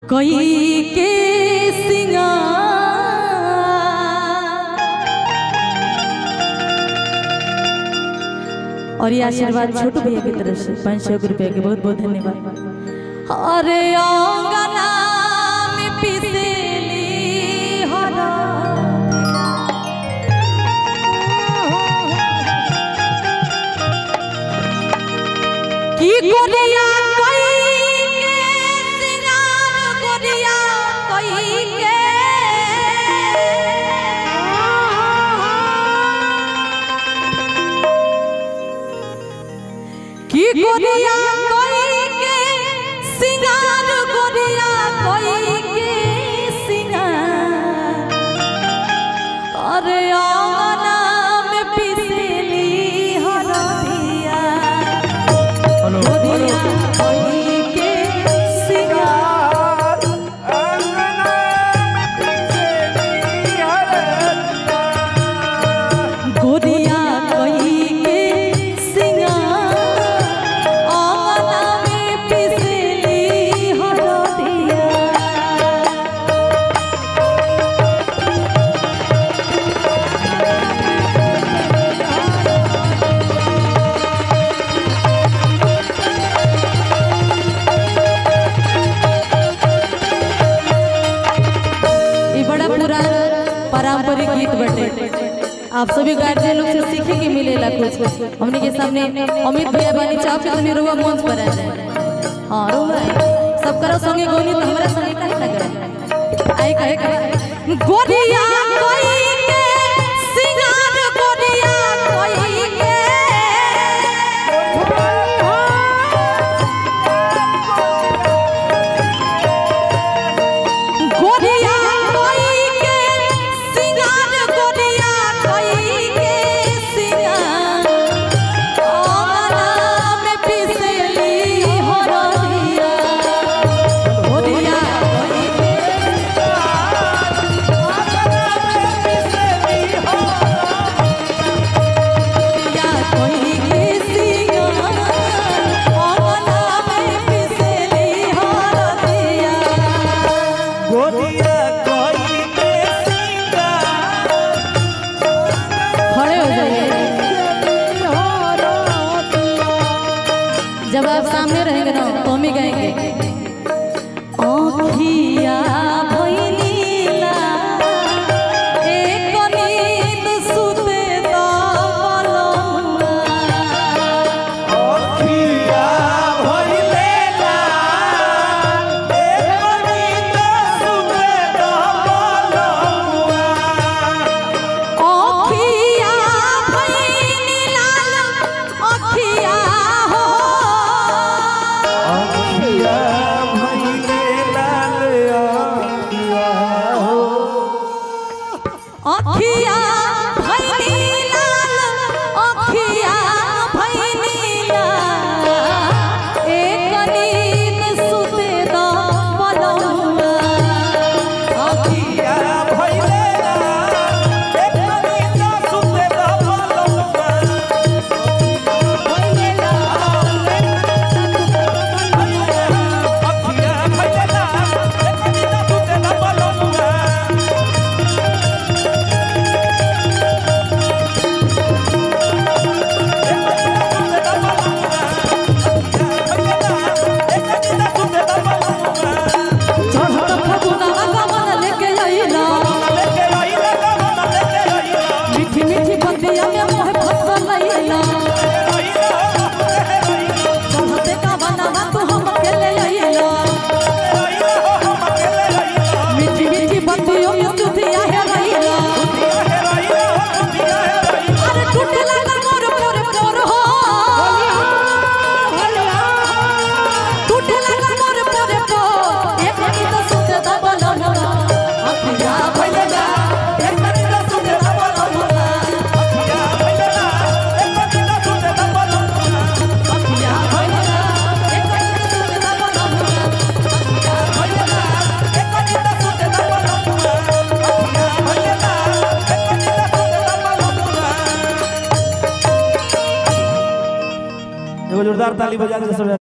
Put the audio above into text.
कोई के सिंगार और ये आशीर्वाद छोटू भैया की तरफ से 500 रुपये के बहुत बहुत धन्यवाद। अरे आंगना में पिसेली हरा की गोरिया गोरिया कोई के सिंगार गोरिया कोई के सिंगार अरे आंगना में पिसेली हरदिया गोरिया कोई के सिंगार आंगना में पिसेली हरदिया गोरिया पारंपरिक गीत बटे आप सभी गार्जियन लोग से सीखे के मिलेला कुछ। हमने के सामने अमित भैया बानी चाप के तुम्हें रुआ मंच पर आ जाए। हां रुआ सब करो संगे गोनी तो हमरा संगे काहे लगा आई कहे गोरिया कोई के सिंगार गोरिया कोई के गोरिया जब आप सामने रहेंगे ना तो हम ही गाएंगे आँखिया भइनीला एक नींद सुते दा बलमुआ आँखिया भइनीला एक नींद सुते दा बलमुआ आँखिया भइनीला आँखिया अखिया भइनी लाल अखिया भइनी लाल एक नींद सुते दा बलमुआ अखिया भइनी लाल एक नींद सुते दा बलमुआ भइनी लाल अखिया भइनी लाल एक नींद सुते दा बलमुआ जोरदार ताली बजा के सब